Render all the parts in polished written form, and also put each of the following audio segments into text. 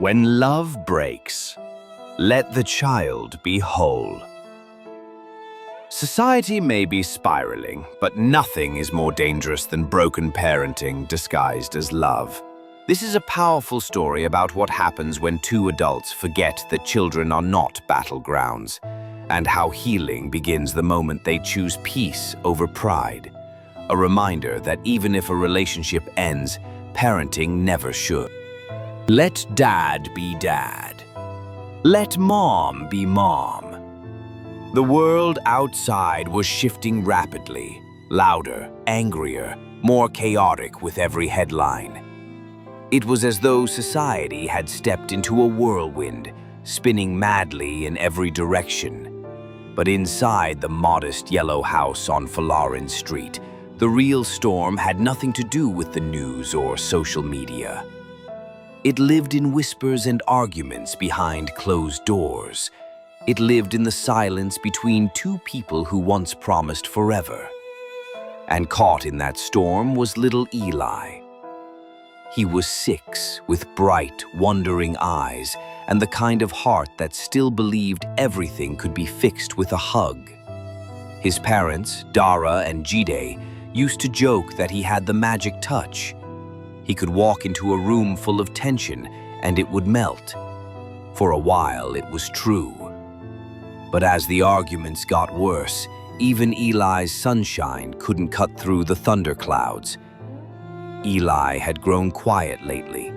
When love breaks, let the child be whole. Society may be spiraling, but nothing is more dangerous than broken parenting disguised as love. This is a powerful story about what happens when two adults forget that children are not battlegrounds, and how healing begins the moment they choose peace over pride. A reminder that even if a relationship ends, parenting never should. Let dad be dad. Let mom be mom. The world outside was shifting rapidly, louder, angrier, more chaotic with every headline. It was as though society had stepped into a whirlwind, spinning madly in every direction. But inside the modest yellow house on Falarin Street, the real storm had nothing to do with the news or social media. It lived in whispers and arguments behind closed doors. It lived in the silence between two people who once promised forever. And caught in that storm was little Eli. He was 6, with bright, wondering eyes, and the kind of heart that still believed everything could be fixed with a hug. His parents, Dara and Jide, used to joke that he had the magic touch. He could walk into a room full of tension and it would melt. For a while, it was true. But as the arguments got worse, even Eli's sunshine couldn't cut through the thunderclouds. Eli had grown quiet lately.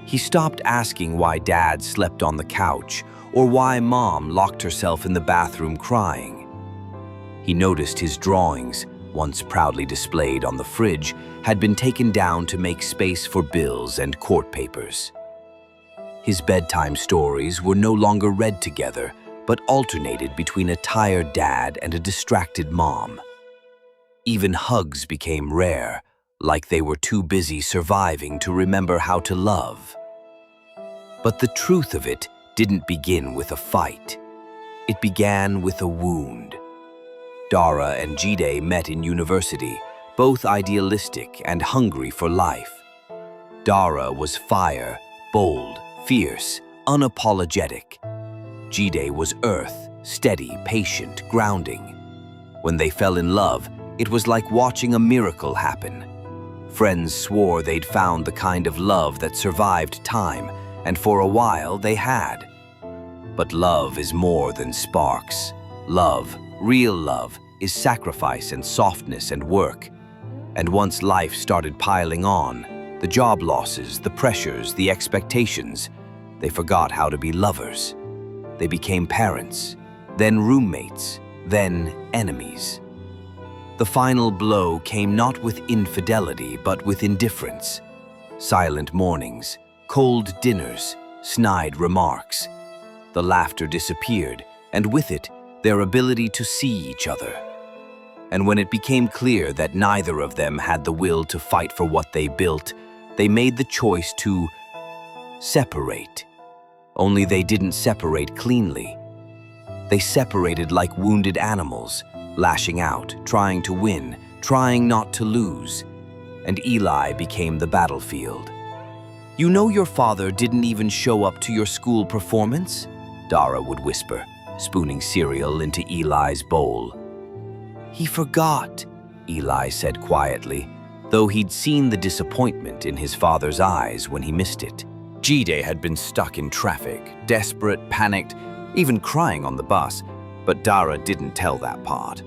He stopped asking why Dad slept on the couch or why Mom locked herself in the bathroom crying. He noticed his drawings, once proudly displayed on the fridge, had been taken down to make space for bills and court papers. His bedtime stories were no longer read together, but alternated between a tired dad and a distracted mom. Even hugs became rare, like they were too busy surviving to remember how to love. But the truth of it didn't begin with a fight. It began with a wound. Dara and Jide met in university, both idealistic and hungry for life. Dara was fire, bold, fierce, unapologetic. Jide was earth, steady, patient, grounding. When they fell in love, it was like watching a miracle happen. Friends swore they'd found the kind of love that survived time, and for a while they had. But love is more than sparks. Love, real love, is sacrifice and softness and work. And once life started piling on, the job losses, the pressures, the expectations, they forgot how to be lovers. They became parents, then roommates, then enemies. The final blow came not with infidelity, but with indifference. Silent mornings, cold dinners, snide remarks. The laughter disappeared, and with it, their ability to see each other. And when it became clear that neither of them had the will to fight for what they built, they made the choice to separate. Only they didn't separate cleanly. They separated like wounded animals, lashing out, trying to win, trying not to lose. And Eli became the battlefield. "You know your father didn't even show up to your school performance?" Dara would whisper, spooning cereal into Eli's bowl. "He forgot," Eli said quietly, though he'd seen the disappointment in his father's eyes when he missed it. Jide had been stuck in traffic, desperate, panicked, even crying on the bus, but Dara didn't tell that part.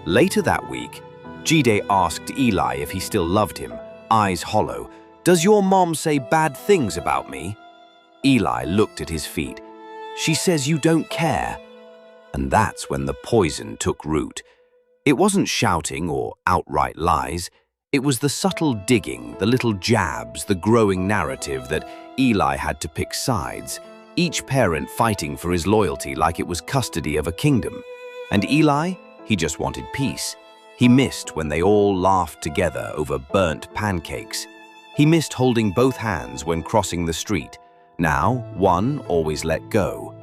Later that week, Jide asked Eli if he still loved him, eyes hollow. "Does your mom say bad things about me?" Eli looked at his feet. "She says you don't care." And that's when the poison took root. It wasn't shouting or outright lies. It was the subtle digging, the little jabs, the growing narrative that Eli had to pick sides, each parent fighting for his loyalty like it was custody of a kingdom. And Eli, he just wanted peace. He missed when they all laughed together over burnt pancakes. He missed holding both hands when crossing the street. Now, one always let go.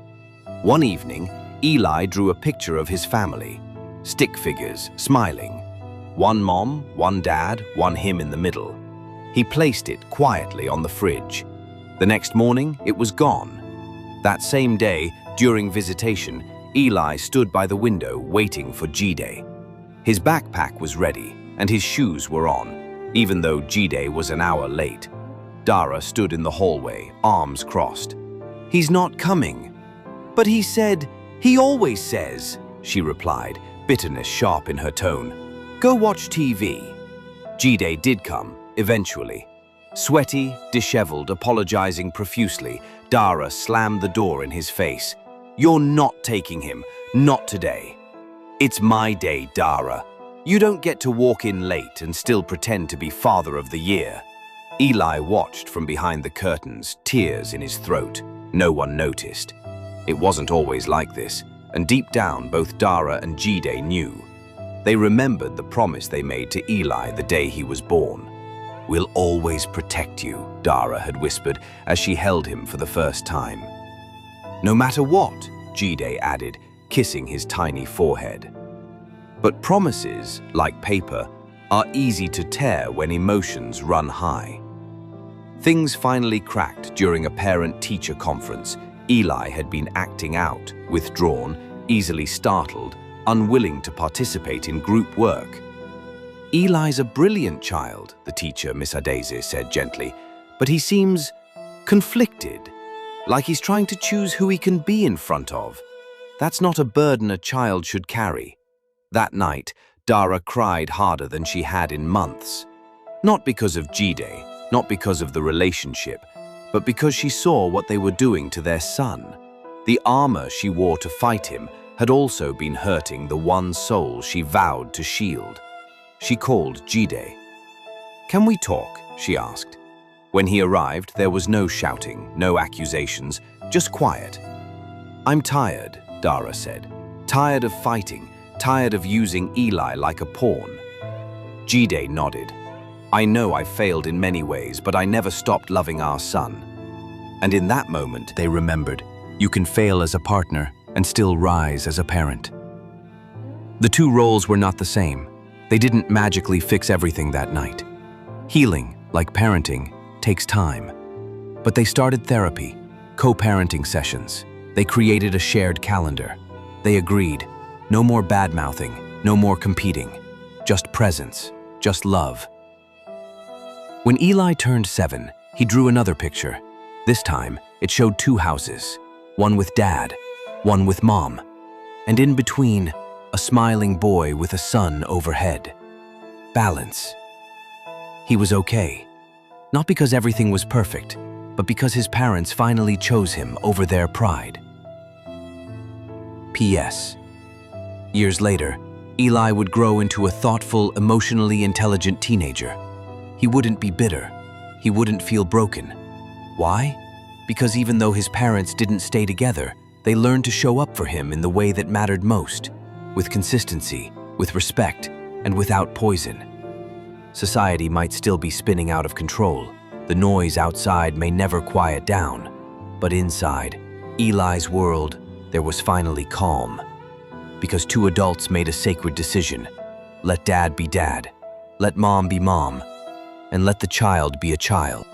One evening, Eli drew a picture of his family. Stick figures, smiling. One mom, one dad, one him in the middle. He placed it quietly on the fridge. The next morning, it was gone. That same day, during visitation, Eli stood by the window waiting for G-Day. His backpack was ready, and his shoes were on, even though G-Day was an hour late. Dara stood in the hallway, arms crossed. "He's not coming." "But he said, he always says," she replied, bitterness sharp in her tone. "Go watch TV." G-Day did come, eventually. Sweaty, disheveled, apologizing profusely, Dara slammed the door in his face. "You're not taking him, not today." "It's my day, Dara. You don't get to walk in late and still pretend to be Father of the Year." Eli watched from behind the curtains, tears in his throat. No one noticed. It wasn't always like this, and deep down both Dara and G-Day knew. They remembered the promise they made to Eli the day he was born. "We'll always protect you," Dara had whispered as she held him for the first time. "No matter what," G-Day added, kissing his tiny forehead. But promises, like paper, are easy to tear when emotions run high. Things finally cracked during a parent-teacher conference. Eli had been acting out, withdrawn, easily startled, unwilling to participate in group work. "Eli's a brilliant child," the teacher, Miss Adese, said gently, "but he seems conflicted, like he's trying to choose who he can be in front of. That's not a burden a child should carry." That night, Dara cried harder than she had in months. Not because of G-Day, not because of the relationship, but because she saw what they were doing to their son. The armor she wore to fight him had also been hurting the one soul she vowed to shield. She called G-Day. "Can we talk?" she asked. When he arrived, there was no shouting, no accusations, just quiet. "I'm tired," Dara said. "Tired of fighting, tired of using Eli like a pawn." G-Day nodded. "I know I failed in many ways, but I never stopped loving our son." And in that moment, they remembered, you can fail as a partner and still rise as a parent. The two roles were not the same. They didn't magically fix everything that night. Healing, like parenting, takes time. But they started therapy, co-parenting sessions. They created a shared calendar. They agreed, no more bad-mouthing, no more competing, just presence, just love. When Eli turned 7, he drew another picture. This time, it showed 2 houses, one with Dad, one with Mom, and in between, a smiling boy with a sun overhead. Balance. He was okay, not because everything was perfect, but because his parents finally chose him over their pride. P.S. Years later, Eli would grow into a thoughtful, emotionally intelligent teenager. He wouldn't be bitter. He wouldn't feel broken. Why? Because even though his parents didn't stay together, they learned to show up for him in the way that mattered most, with consistency, with respect, and without poison. Society might still be spinning out of control. The noise outside may never quiet down. But inside, Eli's world, there was finally calm. Because 2 adults made a sacred decision. Let Dad be Dad. Let Mom be Mom. And let the child be a child.